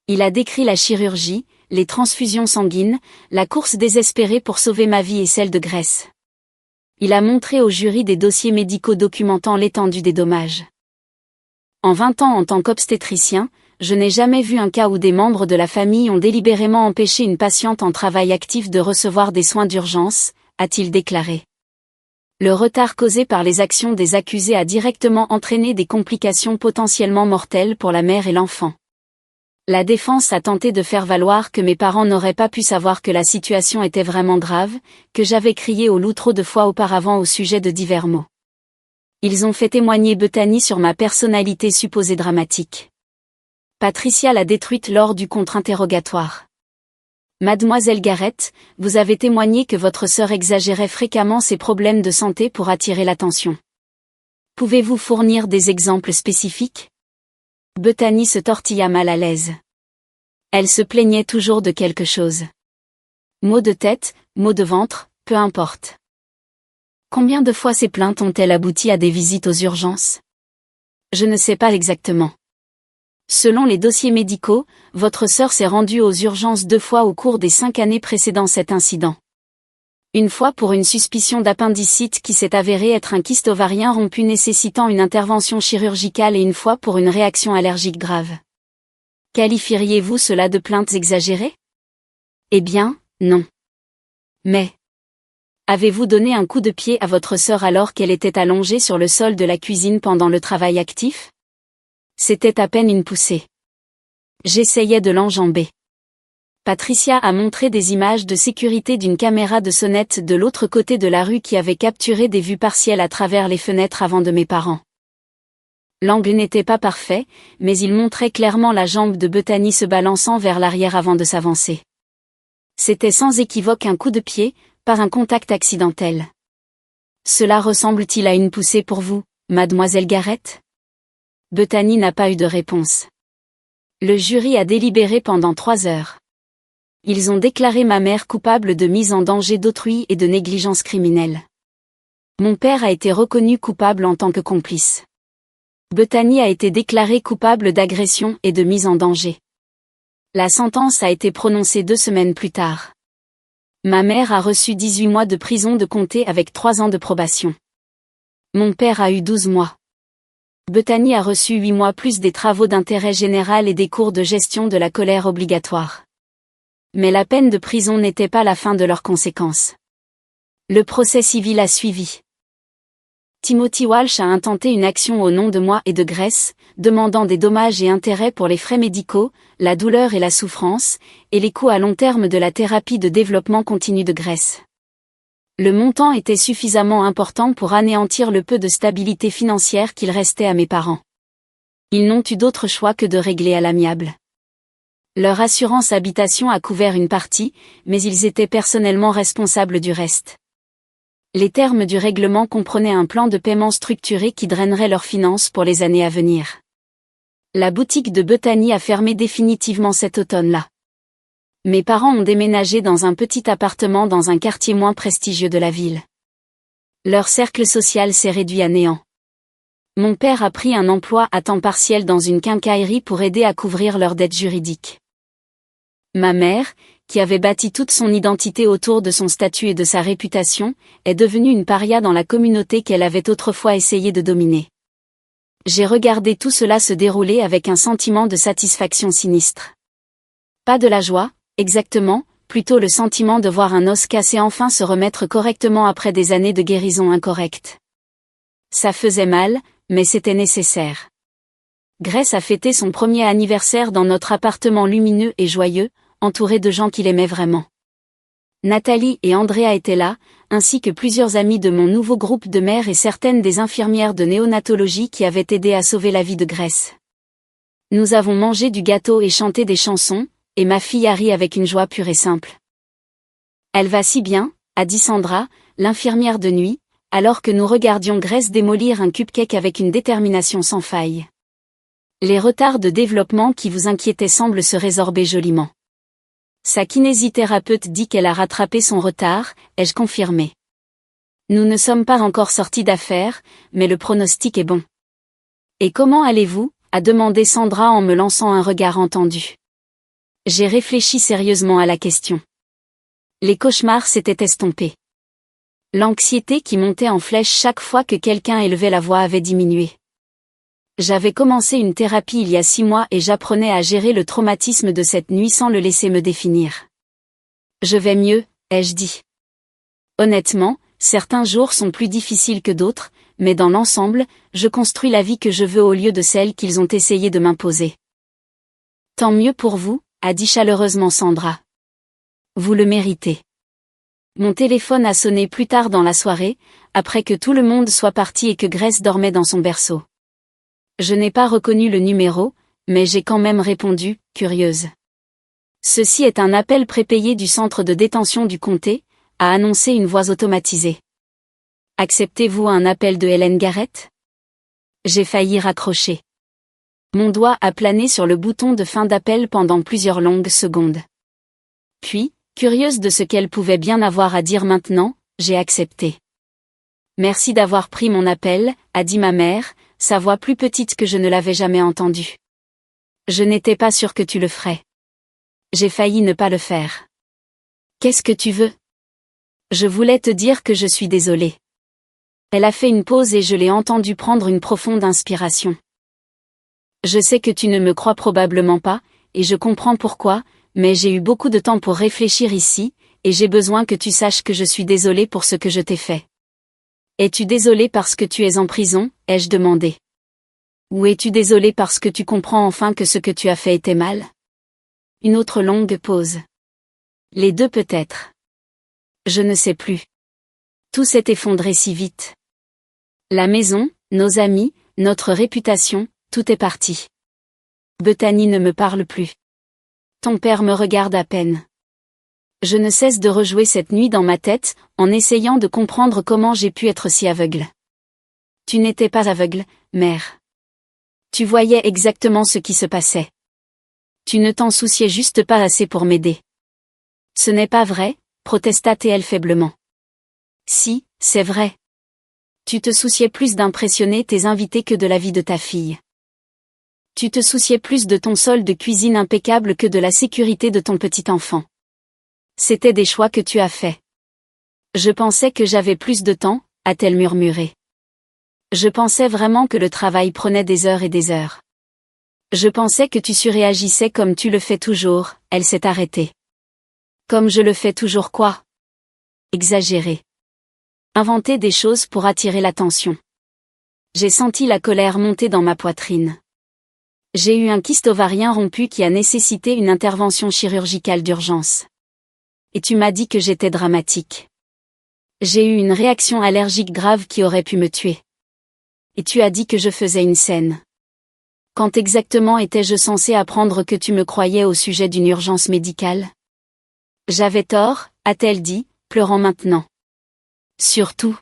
Il a décrit la chirurgie, les transfusions sanguines, la course désespérée pour sauver ma vie et celle de Grace. Il a montré au jury des dossiers médicaux documentant l'étendue des dommages. En 20 ans en tant qu'obstétricien, je n'ai jamais vu un cas où des membres de la famille ont délibérément empêché une patiente en travail actif de recevoir des soins d'urgence, a-t-il déclaré. Le retard causé par les actions des accusés a directement entraîné des complications potentiellement mortelles pour la mère et l'enfant. La défense a tenté de faire valoir que mes parents n'auraient pas pu savoir que la situation était vraiment grave, que j'avais crié au loup trop de fois auparavant au sujet de divers mots. Ils ont fait témoigner Bethany sur ma personnalité supposée dramatique. Patricia l'a détruite lors du contre-interrogatoire. Mademoiselle Garrett, vous avez témoigné que votre sœur exagérait fréquemment ses problèmes de santé pour attirer l'attention. Pouvez-vous fournir des exemples spécifiques? Bethany se tortilla mal à l'aise. Elle se plaignait toujours de quelque chose. Maux de tête, maux de ventre, peu importe. Combien de fois ces plaintes ont-elles abouti à des visites aux urgences? Je ne sais pas exactement. Selon les dossiers médicaux, votre sœur s'est rendue aux urgences 2 fois au cours des 5 années précédant cet incident. Une fois pour une suspicion d'appendicite qui s'est avérée être un kyste ovarien rompu nécessitant une intervention chirurgicale et une fois pour une réaction allergique grave. Qualifieriez-vous cela de plaintes exagérées? Eh bien, non. Mais avez-vous donné un coup de pied à votre sœur alors qu'elle était allongée sur le sol de la cuisine pendant le travail actif? C'était à peine une poussée. J'essayais de l'enjamber. Patricia a montré des images de sécurité d'une caméra de sonnette de l'autre côté de la rue qui avait capturé des vues partielles à travers les fenêtres avant de mes parents. L'angle n'était pas parfait, mais il montrait clairement la jambe de Bethany se balançant vers l'arrière avant de s'avancer. C'était sans équivoque un coup de pied, pas un contact accidentel. Cela ressemble-t-il à une poussée pour vous, mademoiselle Garrett? Bethany n'a pas eu de réponse. Le jury a délibéré pendant 3 heures. Ils ont déclaré ma mère coupable de mise en danger d'autrui et de négligence criminelle. Mon père a été reconnu coupable en tant que complice. Bethany a été déclarée coupable d'agression et de mise en danger. La sentence a été prononcée 2 semaines plus tard. Ma mère a reçu 18 mois de prison de compter avec 3 ans de probation. Mon père a eu 12 mois. Bethany a reçu 8 mois plus des travaux d'intérêt général et des cours de gestion de la colère obligatoire. Mais la peine de prison n'était pas la fin de leurs conséquences. Le procès civil a suivi. Timothy Walsh a intenté une action au nom de moi et de Grace, demandant des dommages et intérêts pour les frais médicaux, la douleur et la souffrance, et les coûts à long terme de la thérapie de développement continu de Grace. Le montant était suffisamment important pour anéantir le peu de stabilité financière qu'il restait à mes parents. Ils n'ont eu d'autre choix que de régler à l'amiable. Leur assurance habitation a couvert une partie, mais ils étaient personnellement responsables du reste. Les termes du règlement comprenaient un plan de paiement structuré qui drainerait leurs finances pour les années à venir. La boutique de Bethany a fermé définitivement cet automne-là. Mes parents ont déménagé dans un petit appartement dans un quartier moins prestigieux de la ville. Leur cercle social s'est réduit à néant. Mon père a pris un emploi à temps partiel dans une quincaillerie pour aider à couvrir leurs dettes juridiques. Ma mère, qui avait bâti toute son identité autour de son statut et de sa réputation, est devenue une paria dans la communauté qu'elle avait autrefois essayé de dominer. J'ai regardé tout cela se dérouler avec un sentiment de satisfaction sinistre. Pas de la joie, exactement, plutôt le sentiment de voir un os cassé enfin se remettre correctement après des années de guérison incorrecte. Ça faisait mal, mais c'était nécessaire. Grace a fêté son premier anniversaire dans notre appartement lumineux et joyeux, entouré de gens qu'il aimait vraiment. Nathalie et Andrea étaient là, ainsi que plusieurs amis de mon nouveau groupe de mères et certaines des infirmières de néonatologie qui avaient aidé à sauver la vie de Grace. Nous avons mangé du gâteau et chanté des chansons, et ma fille a ri avec une joie pure et simple. Elle va si bien, a dit Sandra, l'infirmière de nuit, alors que nous regardions Grace démolir un cupcake avec une détermination sans faille. Les retards de développement qui vous inquiétaient semblent se résorber joliment. Sa kinésithérapeute dit qu'elle a rattrapé son retard, ai-je confirmé. Nous ne sommes pas encore sortis d'affaires, mais le pronostic est bon. Et comment allez-vous? A demandé Sandra en me lançant un regard entendu. J'ai réfléchi sérieusement à la question. Les cauchemars s'étaient estompés. L'anxiété qui montait en flèche chaque fois que quelqu'un élevait la voix avait diminué. J'avais commencé une thérapie il y a 6 mois et j'apprenais à gérer le traumatisme de cette nuit sans le laisser me définir. Je vais mieux, ai-je dit. Honnêtement, certains jours sont plus difficiles que d'autres, mais dans l'ensemble, je construis la vie que je veux au lieu de celle qu'ils ont essayé de m'imposer. Tant mieux pour vous, a dit chaleureusement Sandra. Vous le méritez. Mon téléphone a sonné plus tard dans la soirée, après que tout le monde soit parti et que Grace dormait dans son berceau. Je n'ai pas reconnu le numéro, mais j'ai quand même répondu, curieuse. Ceci est un appel prépayé du centre de détention du comté, a annoncé une voix automatisée. Acceptez-vous un appel de Hélène Garrett? J'ai failli raccrocher. Mon doigt a plané sur le bouton de fin d'appel pendant plusieurs longues secondes. Puis, curieuse de ce qu'elle pouvait bien avoir à dire maintenant, j'ai accepté. Merci d'avoir pris mon appel, a dit ma mère, sa voix plus petite que je ne l'avais jamais entendue. Je n'étais pas sûre que tu le ferais. J'ai failli ne pas le faire. Qu'est-ce que tu veux? Je voulais te dire que je suis désolée. Elle a fait une pause et je l'ai entendue prendre une profonde inspiration. Je sais que tu ne me crois probablement pas, et je comprends pourquoi, mais j'ai eu beaucoup de temps pour réfléchir ici, et j'ai besoin que tu saches que je suis désolée pour ce que je t'ai fait. Es-tu désolée parce que tu es en prison, ai-je demandé. Ou es-tu désolée parce que tu comprends enfin que ce que tu as fait était mal? Une autre longue pause. Les deux peut-être. Je ne sais plus. Tout s'est effondré si vite. La maison, nos amis, Notre réputation, tout est parti. Bethany ne me parle plus. Ton père me regarde à peine. Je ne cesse de rejouer cette nuit dans ma tête, en essayant de comprendre comment j'ai pu être si aveugle. Tu n'étais pas aveugle, mère. Tu voyais exactement ce qui se passait. Tu ne t'en souciais juste pas assez pour m'aider. Ce n'est pas vrai, protesta-t-elle faiblement. Si, c'est vrai. Tu te souciais plus d'impressionner tes invités que de la vie de ta fille. Tu te souciais plus de ton sol de cuisine impeccable que de la sécurité de ton petit enfant. C'étaient des choix que tu as faits. Je pensais que j'avais plus de temps, a-t-elle murmuré. Je pensais vraiment que le travail prenait des heures et des heures. Je pensais que tu surréagissais comme tu le fais toujours, elle s'est arrêtée. Comme je le fais toujours quoi? Exagérer. Inventer des choses pour attirer l'attention. J'ai senti la colère monter dans ma poitrine. J'ai eu un kyste ovarien rompu qui a nécessité une intervention chirurgicale d'urgence. Et tu m'as dit que j'étais dramatique. J'ai eu une réaction allergique grave qui aurait pu me tuer. Et tu as dit que je faisais une scène. Quand exactement étais-je censé apprendre que tu me croyais au sujet d'une urgence médicale? J'avais tort, a-t-elle dit, pleurant maintenant. Surtout.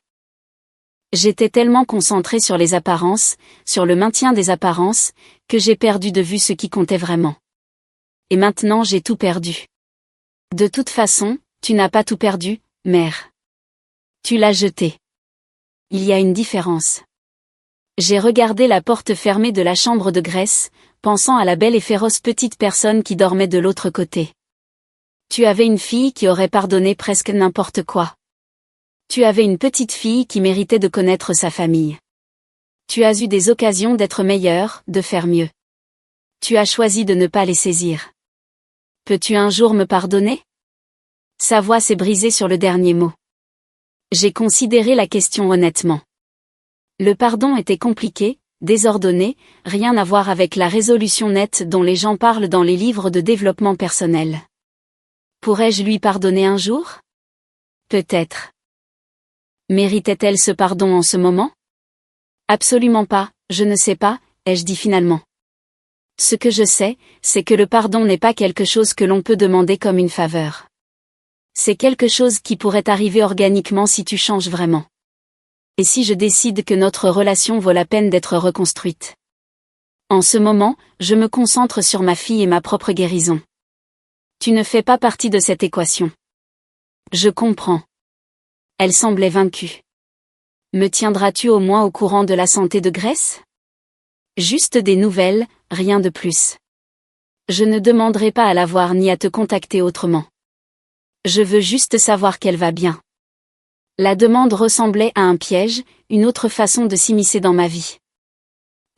J'étais tellement concentrée sur les apparences, sur le maintien des apparences, que j'ai perdu de vue ce qui comptait vraiment. Et maintenant j'ai tout perdu. De toute façon, tu n'as pas tout perdu, mère. Tu l'as jeté. Il y a une différence. J'ai regardé la porte fermée de la chambre de Grace, pensant à la belle et féroce petite personne qui dormait de l'autre côté. Tu avais une fille qui aurait pardonné presque n'importe quoi. Tu avais une petite fille qui méritait de connaître sa famille. Tu as eu des occasions d'être meilleure, de faire mieux. Tu as choisi de ne pas les saisir. Peux-tu un jour me pardonner? Sa voix s'est brisée sur le dernier mot. J'ai considéré la question honnêtement. Le pardon était compliqué, désordonné, rien à voir avec la résolution nette dont les gens parlent dans les livres de développement personnel. Pourrais-je lui pardonner un jour? Peut-être. Méritait-elle ce pardon en ce moment? Absolument pas, je ne sais pas, ai-je dit finalement. Ce que je sais, c'est que le pardon n'est pas quelque chose que l'on peut demander comme une faveur. C'est quelque chose qui pourrait arriver organiquement si tu changes vraiment. Et si je décide que notre relation vaut la peine d'être reconstruite? En ce moment, je me concentre sur ma fille et ma propre guérison. Tu ne fais pas partie de cette équation. Je comprends. Elle semblait vaincue. Me tiendras-tu au moins au courant de la santé de Grace? Juste des nouvelles, rien de plus. Je ne demanderai pas à la voir ni à te contacter autrement. Je veux juste savoir qu'elle va bien. La demande ressemblait à un piège, une autre façon de s'immiscer dans ma vie.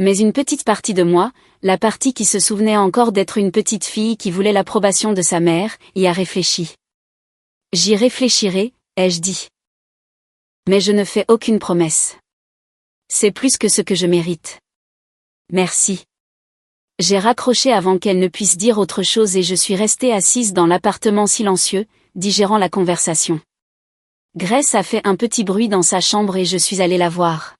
Mais une petite partie de moi, la partie qui se souvenait encore d'être une petite fille qui voulait l'approbation de sa mère, y a réfléchi. J'y réfléchirai, ai-je dit. Mais je ne fais aucune promesse. C'est plus que ce que je mérite. Merci. J'ai raccroché avant qu'elle ne puisse dire autre chose et je suis restée assise dans l'appartement silencieux, digérant la conversation. Grace a fait un petit bruit dans sa chambre et je suis allée la voir.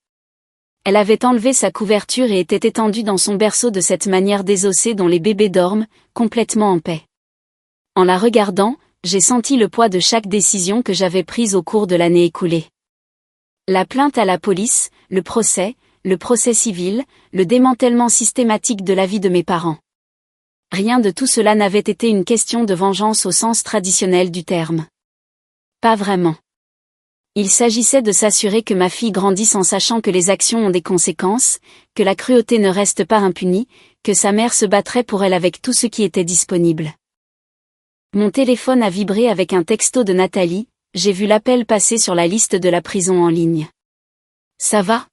Elle avait enlevé sa couverture et était étendue dans son berceau de cette manière désossée dont les bébés dorment, complètement en paix. En la regardant, j'ai senti le poids de chaque décision que j'avais prise au cours de l'année écoulée. La plainte à la police, le procès civil, le démantèlement systématique de la vie de mes parents. Rien de tout cela n'avait été une question de vengeance au sens traditionnel du terme. Pas vraiment. Il s'agissait de s'assurer que ma fille grandisse en sachant que les actions ont des conséquences, que la cruauté ne reste pas impunie, que sa mère se battrait pour elle avec tout ce qui était disponible. Mon téléphone a vibré avec un texto de Nathalie, j'ai vu l'appel passer sur la liste de la prison en ligne. Ça va?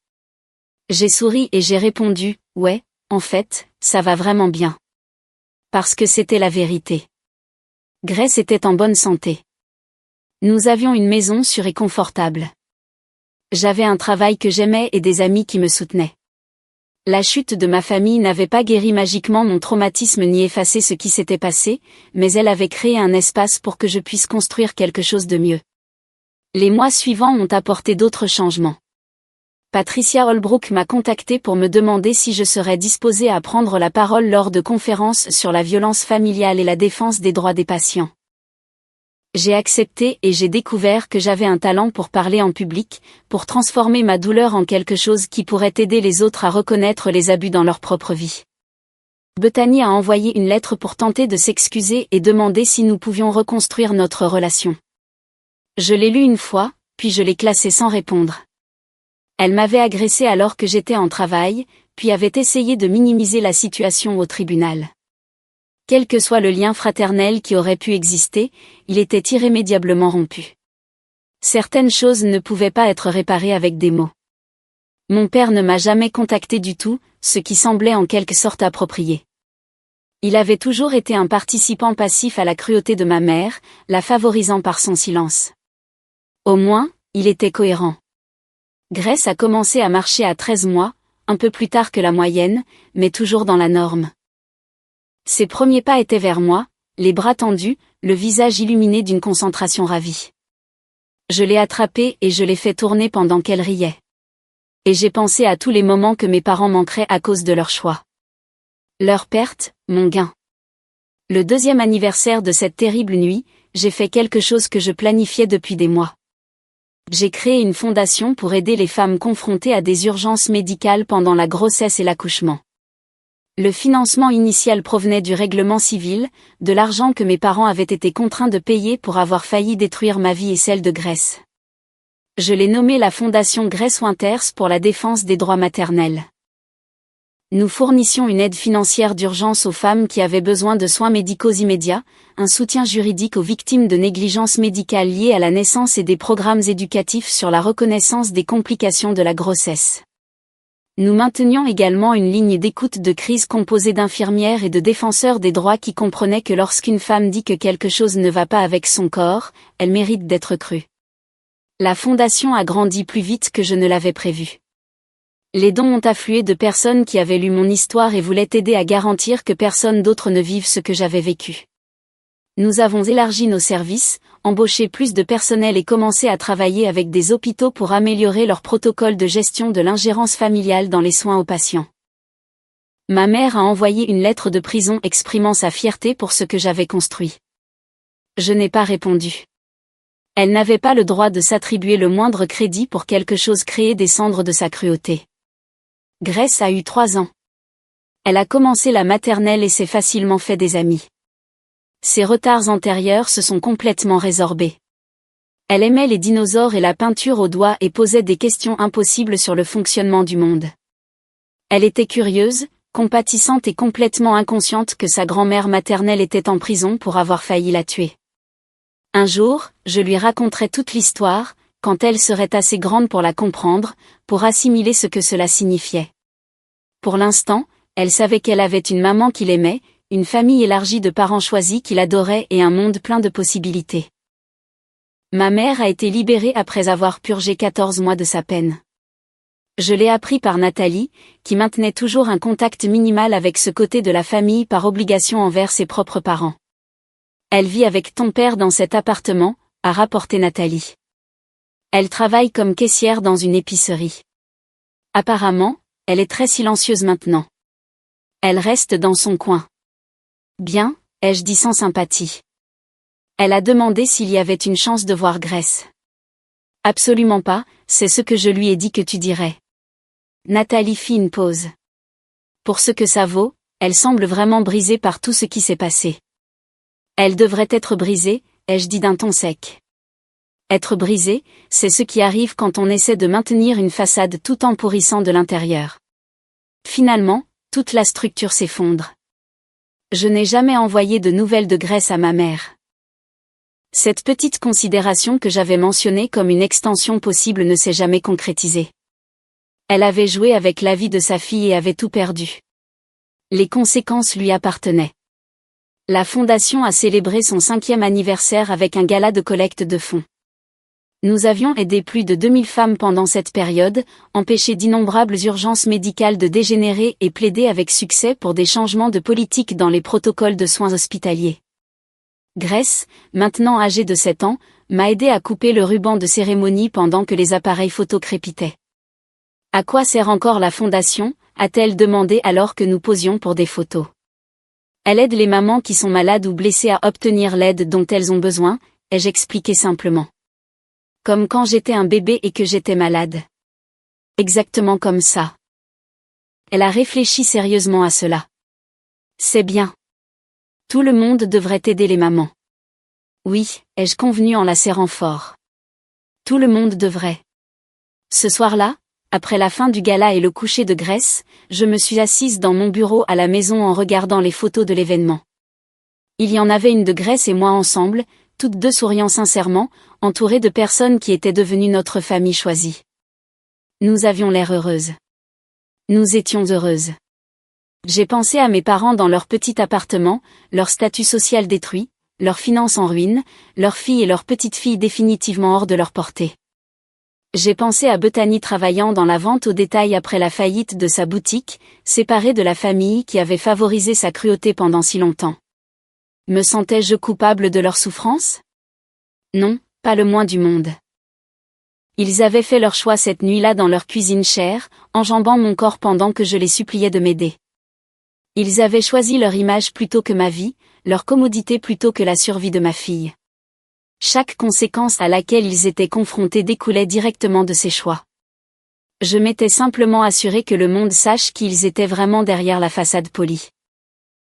J'ai souri et j'ai répondu, ouais, en fait, ça va vraiment bien. Parce que c'était la vérité. Grace était en bonne santé. Nous avions une maison sûre et confortable. J'avais un travail que j'aimais et des amis qui me soutenaient. La chute de ma famille n'avait pas guéri magiquement mon traumatisme ni effacé ce qui s'était passé, mais elle avait créé un espace pour que je puisse construire quelque chose de mieux. Les mois suivants ont apporté d'autres changements. Patricia Holbrook m'a contacté pour me demander si je serais disposée à prendre la parole lors de conférences sur la violence familiale et la défense des droits des patients. J'ai accepté et j'ai découvert que j'avais un talent pour parler en public, pour transformer ma douleur en quelque chose qui pourrait aider les autres à reconnaître les abus dans leur propre vie. Bethany a envoyé une lettre pour tenter de s'excuser et demander si nous pouvions reconstruire notre relation. Je l'ai lue une fois, puis je l'ai classée sans répondre. Elle m'avait agressé alors que j'étais en travail, puis avait essayé de minimiser la situation au tribunal. Quel que soit le lien fraternel qui aurait pu exister, il était irrémédiablement rompu. Certaines choses ne pouvaient pas être réparées avec des mots. Mon père ne m'a jamais contacté du tout, ce qui semblait en quelque sorte approprié. Il avait toujours été un participant passif à la cruauté de ma mère, la favorisant par son silence. Au moins, il était cohérent. Grace a commencé à marcher à 13 mois, un peu plus tard que la moyenne, mais toujours dans la norme. Ses premiers pas étaient vers moi, les bras tendus, le visage illuminé d'une concentration ravie. Je l'ai attrapée et je l'ai fait tourner pendant qu'elle riait. Et j'ai pensé à tous les moments que mes parents manqueraient à cause de leur choix. Leur perte, mon gain. Le 2e anniversaire de cette terrible nuit, j'ai fait quelque chose que je planifiais depuis des mois. J'ai créé une fondation pour aider les femmes confrontées à des urgences médicales pendant la grossesse et l'accouchement. Le financement initial provenait du règlement civil, de l'argent que mes parents avaient été contraints de payer pour avoir failli détruire ma vie et celle de Grace. Je l'ai nommée la Fondation Grace Winters pour la défense des droits maternels. Nous fournissions une aide financière d'urgence aux femmes qui avaient besoin de soins médicaux immédiats, un soutien juridique aux victimes de négligences médicales liées à la naissance et des programmes éducatifs sur la reconnaissance des complications de la grossesse. Nous maintenions également une ligne d'écoute de crise composée d'infirmières et de défenseurs des droits qui comprenaient que lorsqu'une femme dit que quelque chose ne va pas avec son corps, elle mérite d'être crue. La fondation a grandi plus vite que je ne l'avais prévu. Les dons ont afflué de personnes qui avaient lu mon histoire et voulaient aider à garantir que personne d'autre ne vive ce que j'avais vécu. Nous avons élargi nos services, embauché plus de personnel et commencé à travailler avec des hôpitaux pour améliorer leur protocole de gestion de l'ingérence familiale dans les soins aux patients. Ma mère a envoyé une lettre de prison exprimant sa fierté pour ce que j'avais construit. Je n'ai pas répondu. Elle n'avait pas le droit de s'attribuer le moindre crédit pour quelque chose créé des cendres de sa cruauté. Grace a eu 3 ans. Elle a commencé la maternelle et s'est facilement fait des amis. Ses retards antérieurs se sont complètement résorbés. Elle aimait les dinosaures et la peinture au doigt et posait des questions impossibles sur le fonctionnement du monde. Elle était curieuse, compatissante et complètement inconsciente que sa grand-mère maternelle était en prison pour avoir failli la tuer. Un jour, je lui raconterai toute l'histoire, quand elle serait assez grande pour la comprendre, pour assimiler ce que cela signifiait. Pour l'instant, elle savait qu'elle avait une maman qui l'aimait, une famille élargie de parents choisis qui l'adoraient et un monde plein de possibilités. Ma mère a été libérée après avoir purgé 14 mois de sa peine. Je l'ai appris par Nathalie, qui maintenait toujours un contact minimal avec ce côté de la famille par obligation envers ses propres parents. Elle vit avec ton père dans cet appartement, a rapporté Nathalie. Elle travaille comme caissière dans une épicerie. Apparemment, elle est très silencieuse maintenant. Elle reste dans son coin. Bien, ai-je dit sans sympathie. Elle a demandé s'il y avait une chance de voir Grace. Absolument pas, c'est ce que je lui ai dit que tu dirais. Nathalie fit une pause. Pour ce que ça vaut, elle semble vraiment brisée par tout ce qui s'est passé. Elle devrait être brisée, ai-je dit d'un ton sec. Être brisé, c'est ce qui arrive quand on essaie de maintenir une façade tout en pourrissant de l'intérieur. Finalement, toute la structure s'effondre. Je n'ai jamais envoyé de nouvelles de Grace à ma mère. Cette petite considération que j'avais mentionnée comme une extension possible ne s'est jamais concrétisée. Elle avait joué avec la vie de sa fille et avait tout perdu. Les conséquences lui appartenaient. La fondation a célébré son 5e anniversaire avec un gala de collecte de fonds. Nous avions aidé plus de 2000 femmes pendant cette période, empêché d'innombrables urgences médicales de dégénérer et plaidé avec succès pour des changements de politique dans les protocoles de soins hospitaliers. Grace, maintenant âgée de 7 ans, m'a aidé à couper le ruban de cérémonie pendant que les appareils photo crépitaient. À quoi sert encore la fondation, a-t-elle demandé alors que nous posions pour des photos. Elle aide les mamans qui sont malades ou blessées à obtenir l'aide dont elles ont besoin, ai-je expliqué simplement. Comme quand j'étais un bébé et que j'étais malade. Exactement comme ça. Elle a réfléchi sérieusement à cela. C'est bien. Tout le monde devrait aider les mamans. Oui, ai-je convenu en la serrant fort. Tout le monde devrait. Ce soir-là, après la fin du gala et le coucher de Grace, je me suis assise dans mon bureau à la maison en regardant les photos de l'événement. Il y en avait une de Grace et moi ensemble, toutes deux souriant sincèrement, entourées de personnes qui étaient devenues notre famille choisie. Nous avions l'air heureuses. Nous étions heureuses. J'ai pensé à mes parents dans leur petit appartement, leur statut social détruit, leurs finances en ruine, leurs filles et leurs petites filles définitivement hors de leur portée. J'ai pensé à Bethany travaillant dans la vente au détail après la faillite de sa boutique, séparée de la famille qui avait favorisé sa cruauté pendant si longtemps. Me sentais-je coupable de leur souffrance? Non, pas le moins du monde. Ils avaient fait leur choix cette nuit-là dans leur cuisine chère, enjambant mon corps pendant que je les suppliais de m'aider. Ils avaient choisi leur image plutôt que ma vie, leur commodité plutôt que la survie de ma fille. Chaque conséquence à laquelle ils étaient confrontés découlait directement de ces choix. Je m'étais simplement assuré que le monde sache qui ils étaient vraiment derrière la façade polie.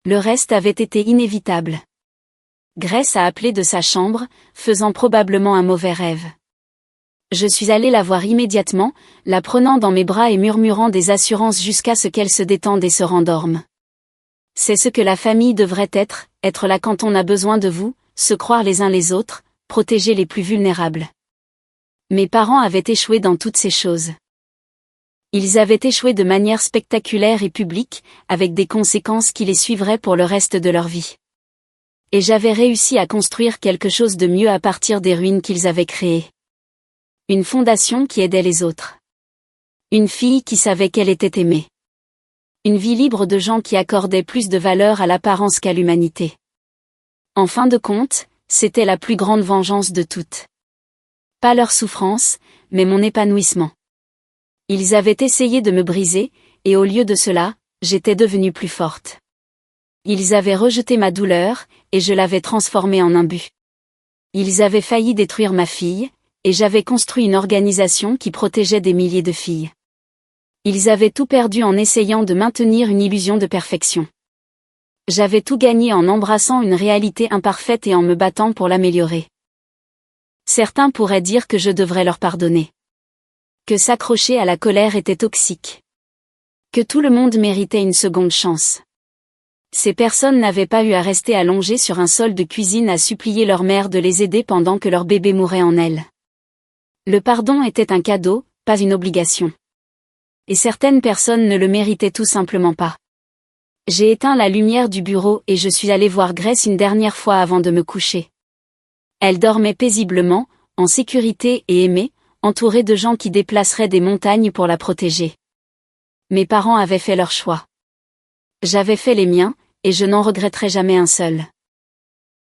Le reste avait été inévitable. Grace a appelé de sa chambre, faisant probablement un mauvais rêve. Je suis allé la voir immédiatement, la prenant dans mes bras et murmurant des assurances jusqu'à ce qu'elle se détende et se rendorme. C'est ce que la famille devrait être là quand on a besoin de vous, se croire les uns les autres, protéger les plus vulnérables. Mes parents avaient échoué dans toutes ces choses. Ils avaient échoué de manière spectaculaire et publique, avec des conséquences qui les suivraient pour le reste de leur vie. Et j'avais réussi à construire quelque chose de mieux à partir des ruines qu'ils avaient créées. Une fondation qui aidait les autres. Une fille qui savait qu'elle était aimée. Une vie libre de gens qui accordaient plus de valeur à l'apparence qu'à l'humanité. En fin de compte, c'était la plus grande vengeance de toutes. Pas leur souffrance, mais mon épanouissement. Ils avaient essayé de me briser, et au lieu de cela, j'étais devenue plus forte. Ils avaient rejeté ma douleur, et je l'avais transformée en un but. Ils avaient failli détruire ma fille, et j'avais construit une organisation qui protégeait des milliers de filles. Ils avaient tout perdu en essayant de maintenir une illusion de perfection. J'avais tout gagné en embrassant une réalité imparfaite et en me battant pour l'améliorer. Certains pourraient dire que je devrais leur pardonner. Que s'accrocher à la colère était toxique. Que tout le monde méritait une seconde chance. Ces personnes n'avaient pas eu à rester allongées sur un sol de cuisine à supplier leur mère de les aider pendant que leur bébé mourait en elles. Le pardon était un cadeau, pas une obligation. Et certaines personnes ne le méritaient tout simplement pas. J'ai éteint la lumière du bureau et je suis allé voir Grace une dernière fois avant de me coucher. Elle dormait paisiblement, en sécurité et aimée, entourée de gens qui déplaceraient des montagnes pour la protéger. Mes parents avaient fait leur choix. J'avais fait les miens, et je n'en regretterai jamais un seul.